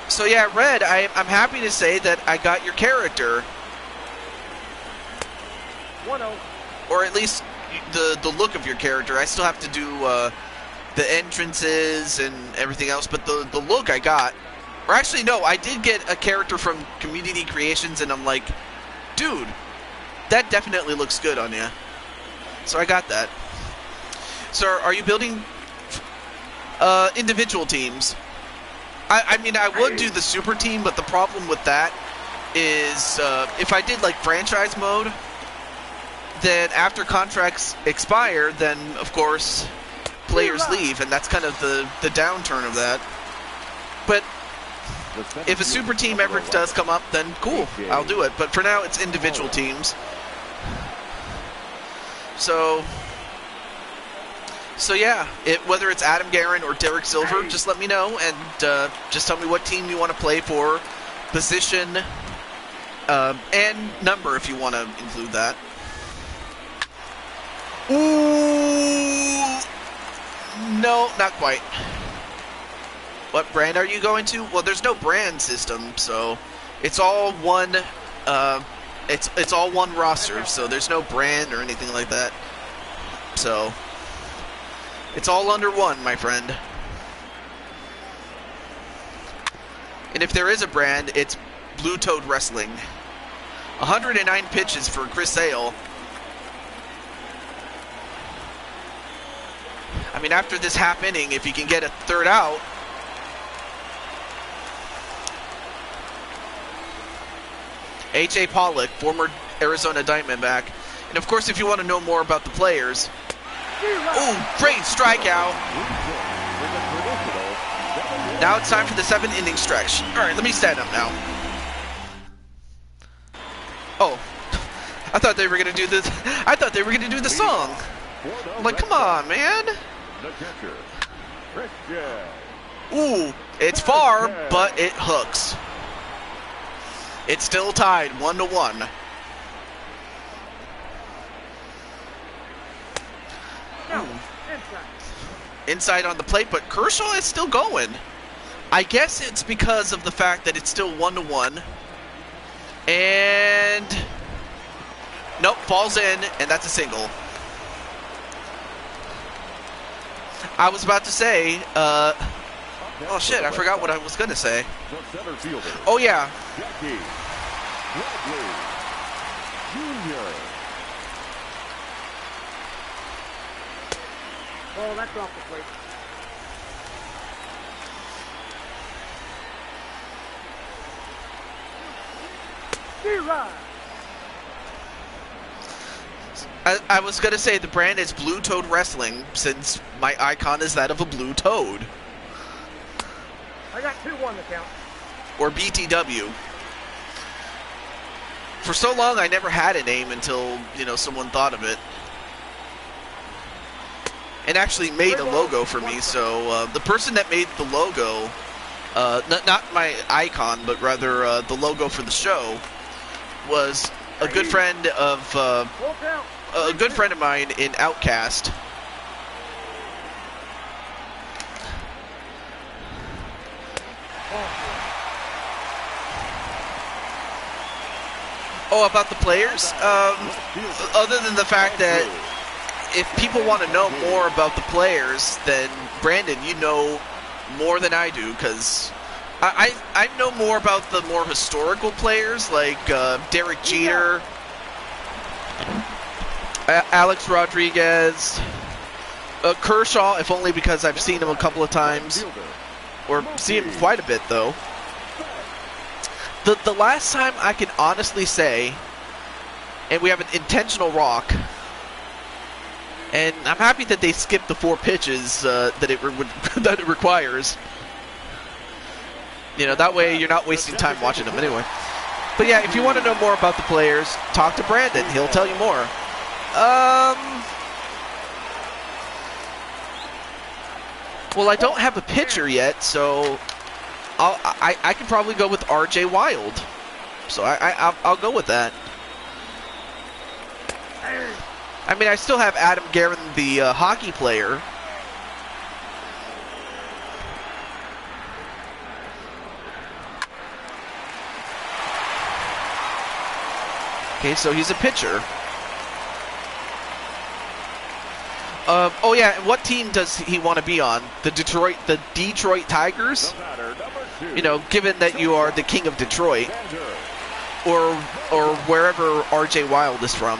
So yeah, Red, I'm happy to say that I got your character. 1-0. Or at least the look of your character. I still have to do the entrances and everything else, but the look I got. Or actually, no, I did get a character from Community Creations, and I'm like, dude, that definitely looks good on you. So I got that. So are you building individual teams? I mean, I would do the super team, but the problem with that is if I did like franchise mode, then after contracts expire, then of course players leave, and that's kind of the downturn of that. But if a super team ever does come up, then cool, I'll do it. But for now, it's individual teams. So yeah, whether it's Adam Guerin or Derek Silver, just let me know, and just tell me what team you want to play for, position, and number if you want to include that. Ooh, no, not quite. What brand are you going to? Well, there's no brand system, so it's all one. It's all one roster, so there's no brand or anything like that. So it's all under one, my friend. And if there is a brand, it's Blue Toad Wrestling. 109 pitches for Chris Sale. I mean, after this half inning, if you can get a third out. H.A. Pollock, former Arizona Diamondback. And of course, if you want to know more about the players. Ooh, great strikeout. Now it's time for the 7-inning stretch. All right, let me stand up now. Oh, I thought they were gonna do this. I thought they were gonna do the song. I'm like, come on, man. Ooh, it's far, but it hooks. It's still tied 1-1. Inside on the plate, but Kershaw is still going. I guess it's because of the fact that it's still 1-1. And nope, falls in, and that's a single. I was about to say, oh shit, I forgot what I was gonna say. Oh yeah. Oh, that's off the plate. I was going to say the brand is Blue Toad Wrestling, since my icon is that of a blue toad. I got 2-1 to count. Or BTW. For so long, I never had a name until, you know, someone thought of it. And actually made a logo for me, so the person that made the logo, not my icon, but rather the logo for the show, was a good friend of mine in Outcast. Oh, about the players? Other than the fact that if people want to know more about the players, then Brandon, you know more than I do, because I know more about the more historical players, like Derek Jeter, Alex Rodriguez, Kershaw, if only because I've seen him a couple of times, or seen him quite a bit, though. The last time I can honestly say, and we have an intentional walk, and I'm happy that they skipped the 4 pitches that it requires. You know, that way you're not wasting time watching them anyway. But yeah, if you want to know more about the players, talk to Brandon. He'll tell you more. Well, I don't have a pitcher yet, so I can probably go with R.J. Wild. So I'll go with that. I mean, I still have Adam Guerin, the hockey player. Okay, so he's a pitcher. Oh yeah, what team does he want to be on? The Detroit Tigers? You know, given that you are the king of Detroit, or wherever R.J. Wild is from.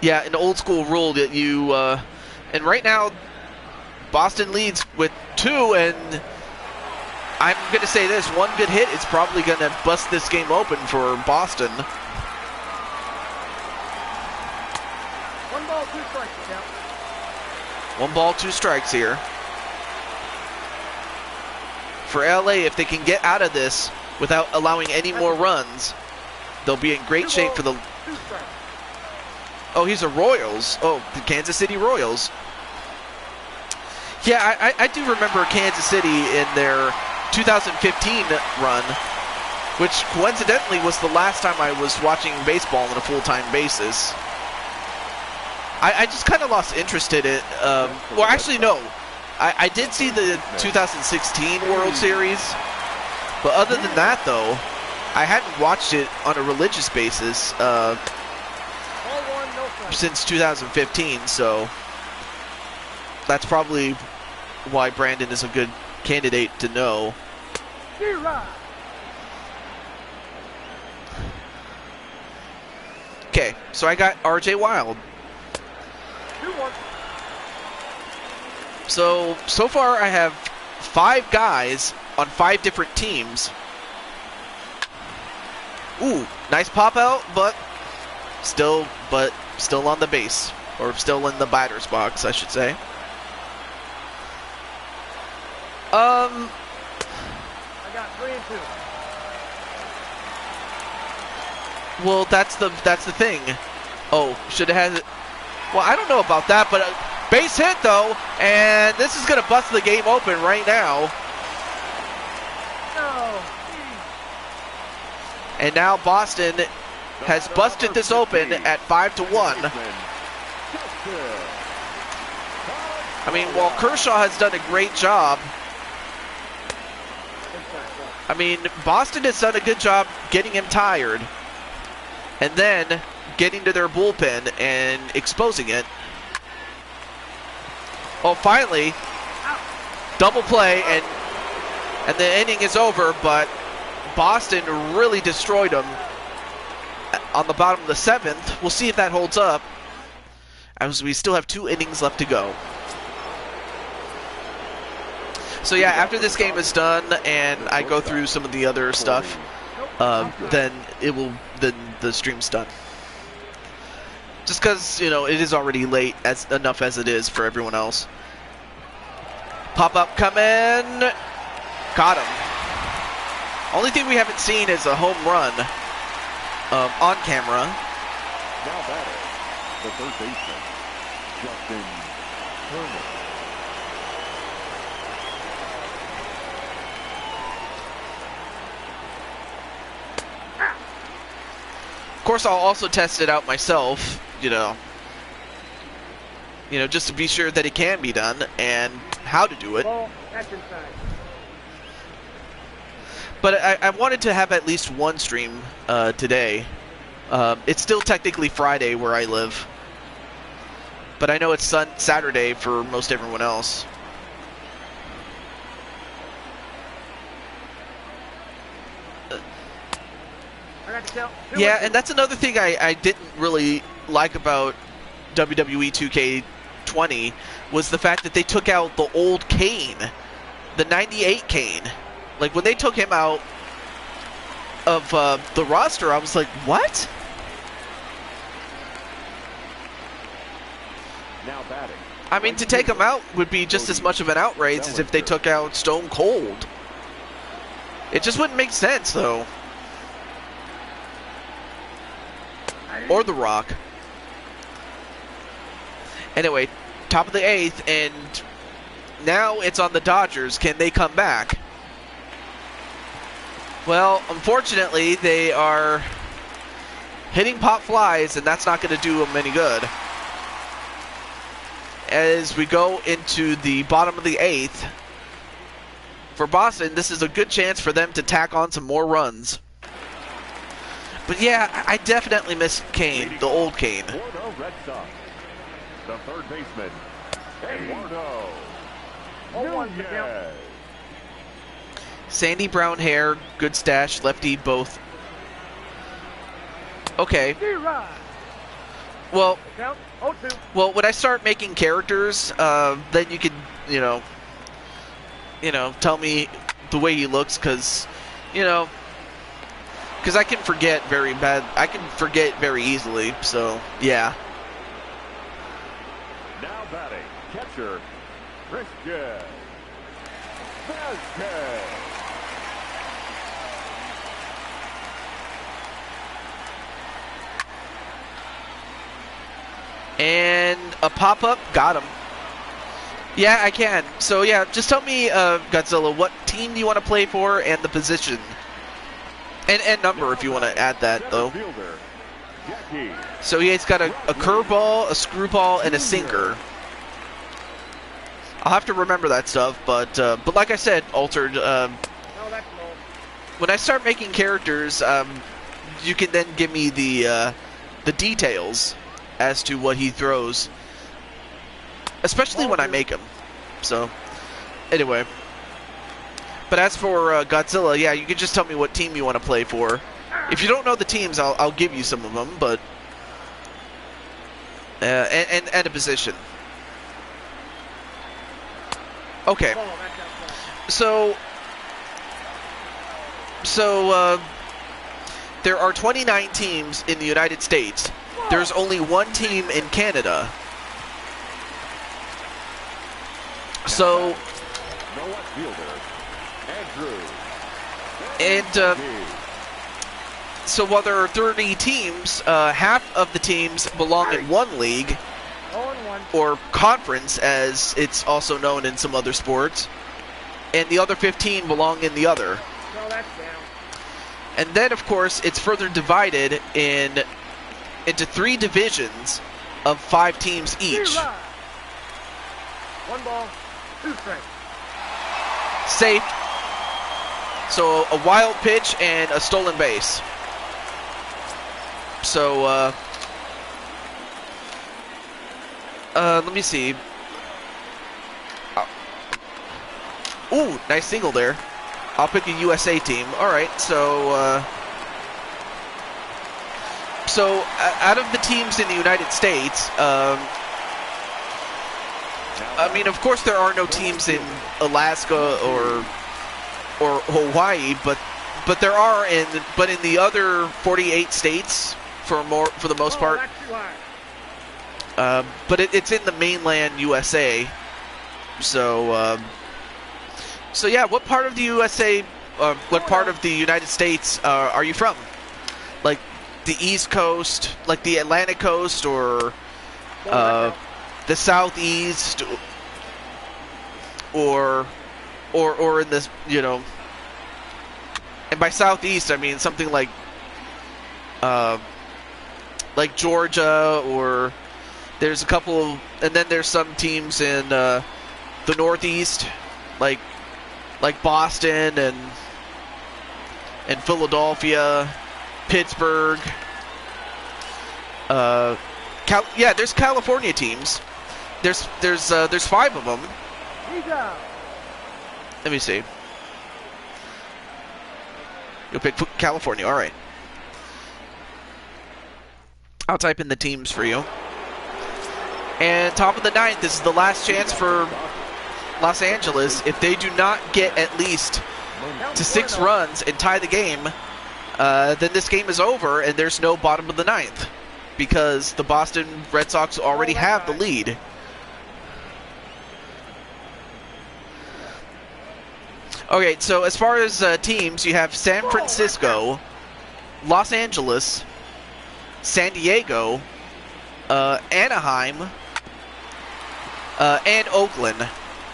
Yeah, an old school rule that you and right now Boston leads with 2, and I'm going to say this, one good hit is probably going to bust this game open for Boston. 1 ball, 2 strikes, count. 1 ball, 2 strikes here. For LA, if they can get out of this without allowing any more runs, they'll be in great shape for the... 2 strikes. Oh, he's a Royals. Oh, the Kansas City Royals. Yeah, I do remember Kansas City in their 2015 run, which coincidentally was the last time I was watching baseball on a full-time basis. I just kind of lost interest in it. Well, actually, no. I did see the 2016 World Series, but other than that, though, I hadn't watched it on a religious basis since 2015, so that's probably why Brandon is a good candidate to know. Okay, so I got R.J. Wild. So far I have 5 guys on 5 different teams. Ooh, nice pop out, but still on the base, or still in the batter's box, I should say. I got 3 and 2. Well, that's the thing. Oh, should have had it. Well, I don't know about that, but base hit though, and this is gonna bust the game open right now. No. And now Boston has busted this open at 5-1. I mean, while Kershaw has done a great job, I mean, Boston has done a good job getting him tired and then getting to their bullpen and exposing it. Oh, finally, double play, and the inning is over, but Boston really destroyed him on the bottom of the 7th. We'll see if that holds up, as we still have 2 innings left to go. So yeah, after this game is done and I go through some of the other stuff, then the stream's done. Just because, you know, it is already late enough as it is for everyone else. Pop up coming, caught him. Only thing we haven't seen is a home run on camera. Now batter, the third baseman, Justin Turner. Of course, I'll also test it out myself, you know, just to be sure that it can be done and how to do it. Ball, that's inside. But I wanted to have at least one stream today. It's still technically Friday where I live, but I know it's Saturday for most everyone else. Yeah, and that's another thing I didn't really like about WWE 2K20 was the fact that they took out the old Kane, the 98 Kane. Like, when they took him out of the roster, I was like, what? Now batting. I mean, to take them out would be just as much of an outrage as if they took out Stone Cold. It just wouldn't make sense, though. Or The Rock. Anyway, top of the 8th, and now it's on the Dodgers. Can they come back? Well, unfortunately, they are hitting pop flies, and that's not going to do them any good. As we go into the bottom of the 8th, for Boston, this is a good chance for them to tack on some more runs. But yeah, I definitely miss Kane, the old Kane. Eduardo Red Sox. The third baseman, Eduardo. Nunez. Sandy brown hair, good stash, lefty both. Okay. Well, when I start making characters, then you can, you know, tell me the way he looks, because I can forget very bad. I can forget very easily. So yeah. Now batting, catcher, Christian Vasquez. And a pop-up, got him. Yeah, I can. So yeah, just tell me, Godzilla, what team do you want to play for and the position. And number if you want to add that, though. So yeah, it's got a curveball, a screwball, and a sinker. I'll have to remember that stuff, but like I said, Altered, when I start making characters, you can then give me the details as to what he throws, especially when I make him. So, anyway. But as for Godzilla, yeah, you can just tell me what team you want to play for. If you don't know the teams, I'll give you some of them, but and a position. Okay. So there are 29 teams in the United States. There's only one team in Canada. So, and so while there are 30 teams, half of the teams belong in one league, or conference as it's also known in some other sports, and the other 15 belong in the other. And then, of course, it's further divided into 3 divisions of 5 teams each. 1 ball, 2 strikes. Safe. So a wild pitch and a stolen base. So let me see. Ooh, nice single there. I'll pick a USA team. All right, so out of the teams in the United States, I mean, of course, there are no teams in Alaska or Hawaii, but there are in the other 48 states for the most part. But it's in the mainland USA. So yeah, what part of the USA, what part of the United States are you from? Like the East Coast, like the Atlantic Coast, or the Southeast, or in this, and by Southeast I mean something like Georgia, or there's a couple, and then there's some teams in the Northeast, like Boston and Philadelphia, Pittsburgh. Yeah, there's California teams. There's 5 of them. Let me see. You'll pick California. All right. I'll type in the teams for you. And top of the 9th, this is the last chance for Los Angeles. If they do not get at least to 6 runs and tie the game, then this game is over and there's no bottom of the 9th, because the Boston Red Sox already have the lead. Okay, so as far as teams, you have San Francisco, Los Angeles, San Diego, Anaheim, and Oakland.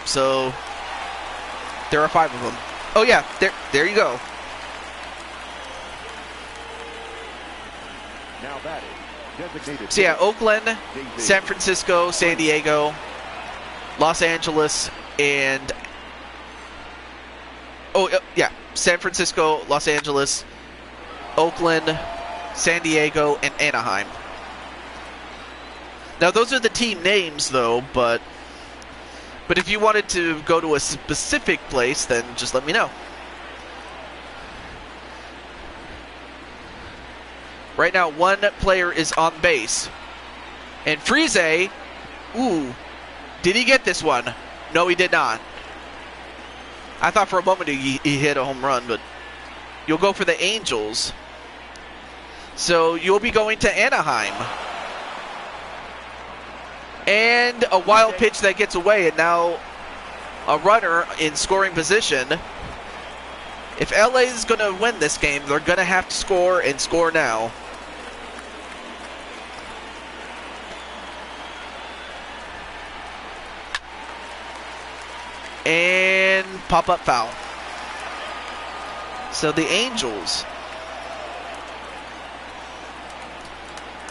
So there are 5 of them. Oh yeah, there you go. Now batting, designated. So yeah, Oakland, San Francisco, San Diego, Los Angeles, and San Francisco, Los Angeles, Oakland, San Diego, and Anaheim. Now those are the team names though, but if you wanted to go to a specific place, then just let me know. Right now, 1 player is on base. And Friese, ooh, did he get this one? No, he did not. I thought for a moment he hit a home run, but you'll go for the Angels. So you'll be going to Anaheim. And a wild pitch that gets away, and now a runner in scoring position. If LA is going to win this game, they're going to have to score, and score now. And pop-up foul. So the Angels.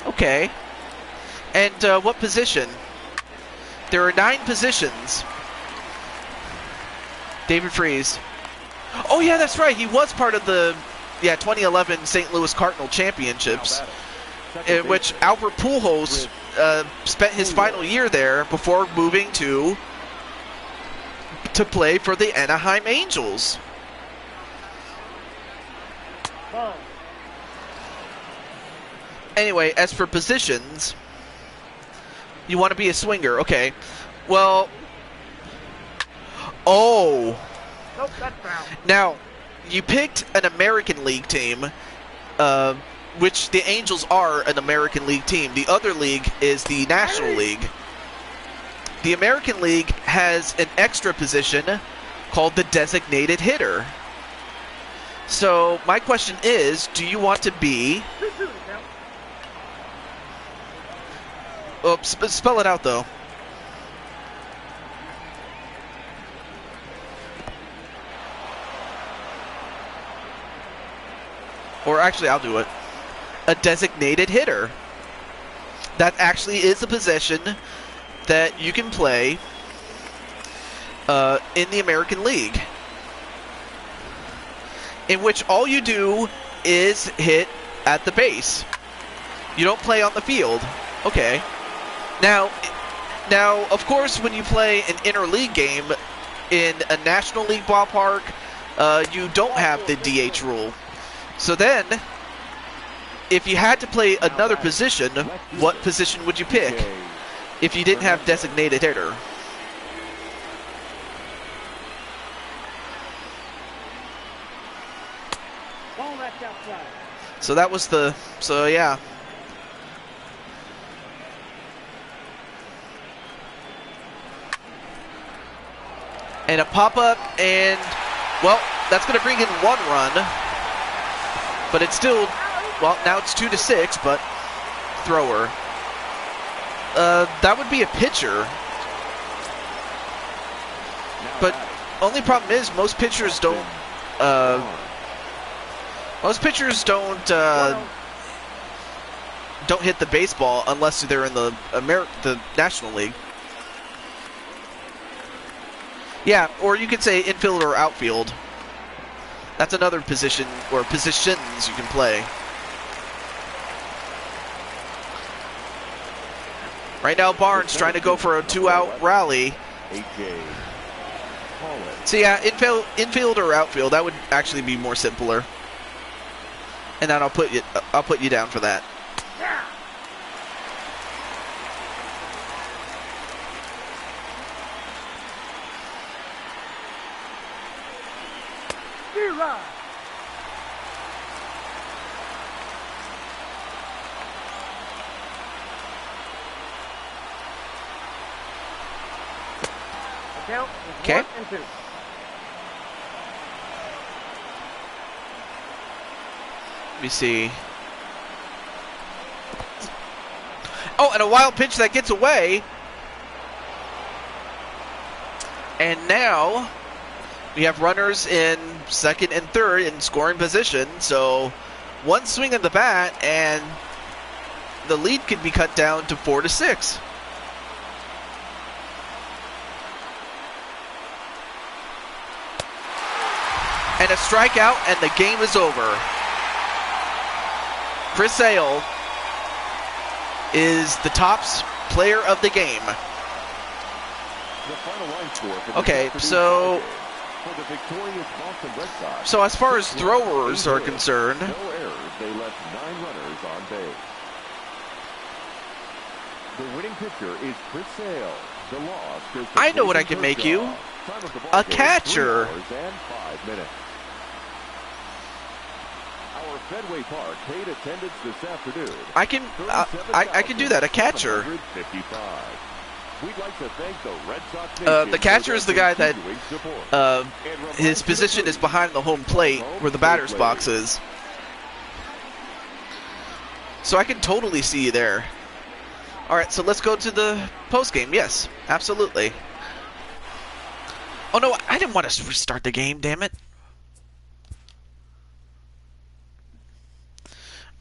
Okay. And what position? There are 9 positions. David Freese. Oh yeah, that's right. He was part of the 2011 St. Louis Cardinal Championships, in which Albert Pujols spent his final year there before moving to play for the Anaheim Angels. Anyway, as for positions, you want to be a swinger. Okay. Well, oh. Nope, that's foul. Now, you picked an American League team, which the Angels are an American League team. The other league is the National League. The American League has an extra position called the designated hitter. So my question is, do you want to be... Oh, spell it out, though. Or actually, I'll do it. A designated hitter. That actually is a position that you can play in the American League, in which all you do is hit at the base. You don't play on the field. Okay. Now, of course, when you play an interleague game in a National League ballpark, you don't have the DH rule. So then, if you had to play another position, what position would you pick if you didn't have designated hitter? So that was the... So, yeah. And a pop-up, and, well, that's going to bring in 1 run. But it's still, well, now it's 2-6, but thrower. That would be a pitcher. But only problem is most pitchers don't, don't hit the baseball unless they're in the National League. Yeah, or you could say infield or outfield. That's another position, or positions you can play. Right now, Barnes trying to go for a 2-out rally. So yeah, infield or outfield, that would actually be more simpler. And then I'll put you down for that. Okay. Let me see. Oh, and a wild pitch that gets away. And now we have runners in second and third in scoring position. So one swing of the bat, and the lead could be cut down to 4-6. And a strikeout, and the game is over. Chris Sale is the tops player of the game. Okay, so as far as throwers are concerned, no errors. They left 9 runners on base. The winning pitcher is Chris Sale. The loss is I know what I can make you. A catcher. 3 hours and 5 minutes. Our Fenway Park paid attendance this afternoon. I can do that. A catcher. We'd like to thank the Red Sox the catcher is the guy that his position is behind the home plate where the batter's box is. So I can totally see you there. All right, so let's go to the post game. Yes, absolutely. Oh no, I didn't want to restart the game. Damn it.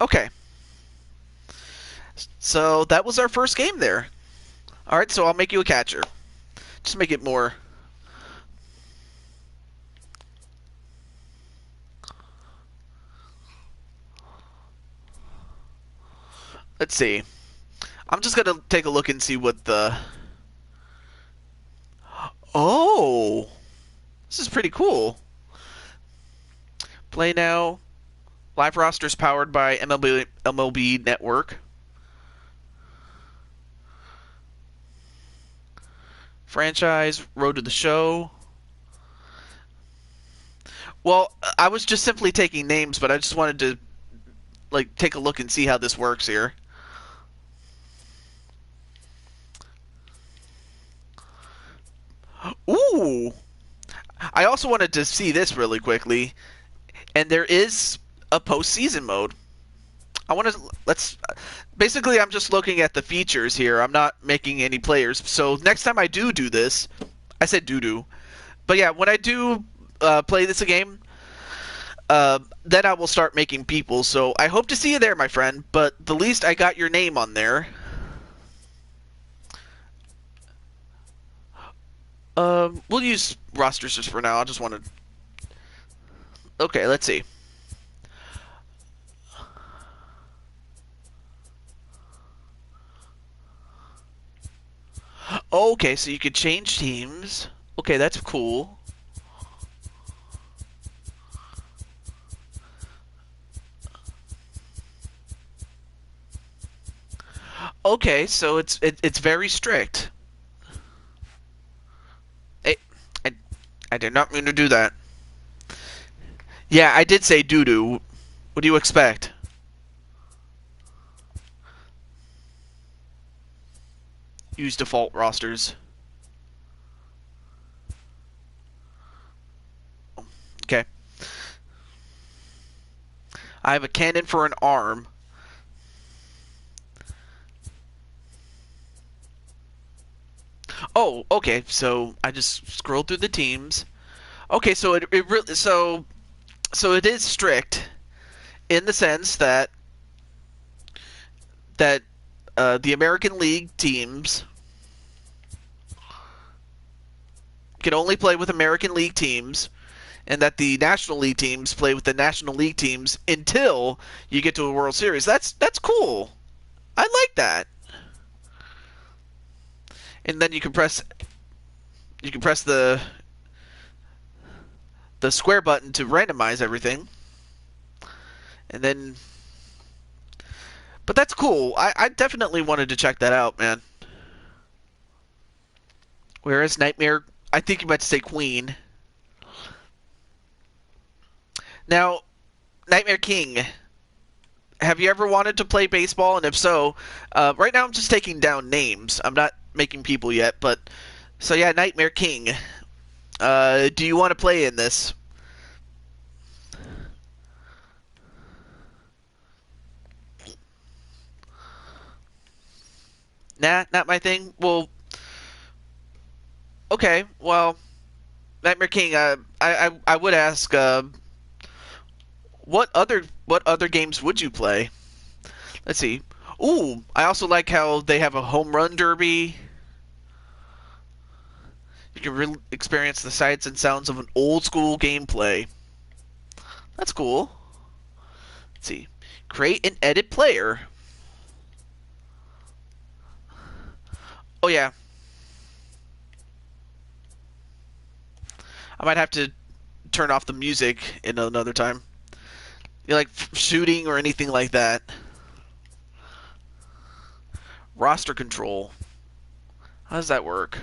Okay. So that was our first game there. Alright, so I'll make you a catcher. Just make it more. Let's see. I'm just going to take a look and see what the... Oh! This is pretty cool. Play now. Live rosters powered by MLB Network. Franchise, Road to the Show. Well, I was just simply taking names, but I just wanted to take a look and see how this works here. Ooh! I also wanted to see this really quickly, and there is a postseason mode. Basically, I'm just looking at the features here. I'm not making any players. So next time I do this, I said doo-doo. But yeah, when I do play this game, then I will start making people. So I hope to see you there, my friend. But the least I got your name on there. We'll use rosters just for now. I just want to... Okay, let's see. Okay, so you could change teams. Okay, that's cool. Okay, so it's very strict. I did not mean to do that. Yeah, I did say doo-doo. What do you expect? Use default rosters. Okay. I have a cannon for an arm. Oh, okay. So I just scrolled through the teams. Okay, so it really so it is strict in the sense that the American League teams can only play with American League teams, and that the National League teams play with the National League teams until you get to a World Series. That's cool. I like that. And then you can press the square button to randomize everything. And then... But that's cool. I definitely wanted to check that out, man. Whereas Nightmare... I think you meant to say Queen. Now, Nightmare King. Have you ever wanted to play baseball? And if so, right now I'm just taking down names. I'm not making people yet, but... So yeah, Nightmare King. Do you want to play in this? Nah, not my thing. Well, okay. Well, Nightmare King. I would ask. What other games would you play? Let's see. Ooh, I also like how they have a home run derby. You can experience the sights and sounds of an old school gameplay. That's cool. Let's see. Create and edit player. Oh yeah. I might have to turn off the music in another time. You like shooting or anything like that? Roster control. How does that work?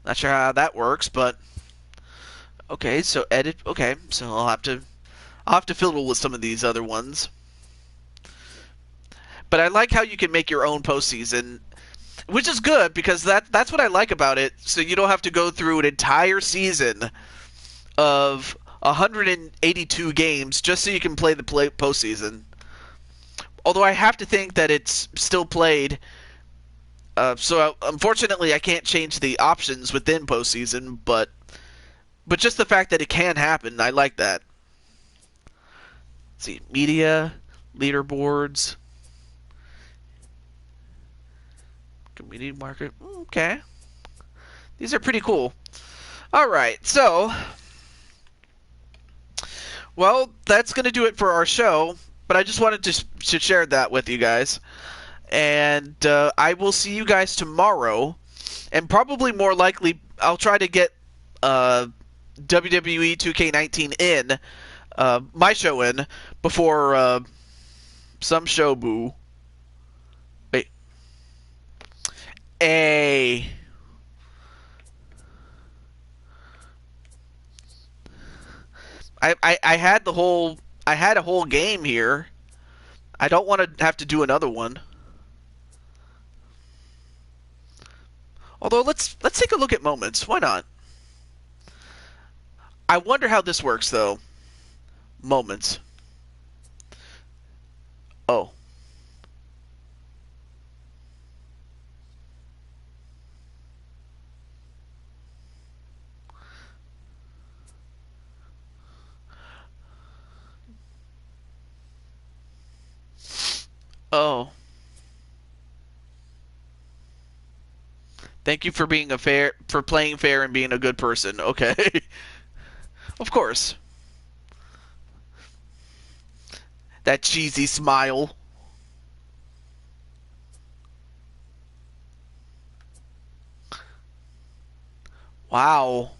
Not sure how that works, but okay. So edit. Okay, so I'll have to fiddle with some of these other ones. But I like how you can make your own postseason, which is good because that's what I like about it. So you don't have to go through an entire season of 182 games just so you can play the postseason. Although I have to think that it's still played. So unfortunately, I can't change the options within postseason, but just the fact that it can happen, I like that. Let's see, media, leaderboards, community market. Okay, these are pretty cool. All right, so well, that's gonna do it for our show. But I just wanted to share that with you guys. And I will see you guys tomorrow, and probably more likely I'll try to get WWE 2K19 in, my show in, before some show boo. Wait. I had a whole game here. I don't want to have to do another one. Although let's take a look at moments. Why not? I wonder how this works though. Moments. Oh. Oh. Thank you for being for playing fair and being a good person. Okay. Of course. That cheesy smile. Wow.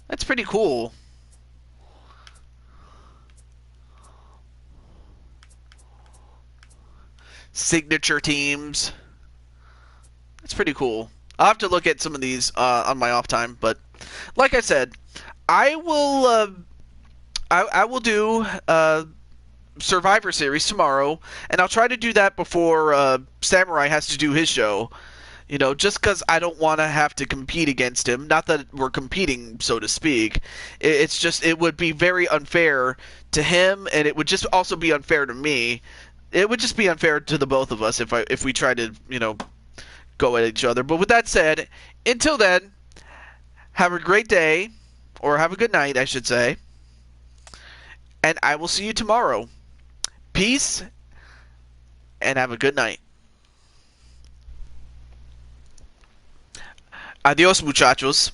That's pretty cool. Signature teams. That's pretty cool. I'll have to look at some of these on my off time, but like I said, I will I will do Survivor Series tomorrow, and I'll try to do that before Samurai has to do his show. You know, just because I don't want to have to compete against him. Not that we're competing, so to speak. It's just it would be very unfair to him, and it would just also be unfair to me. It would just be unfair to the both of us if we try to go at each other. But with that said, until then, have a great day, or have a good night, I should say, and I will see you tomorrow. Peace, and have a good night. Adios, muchachos.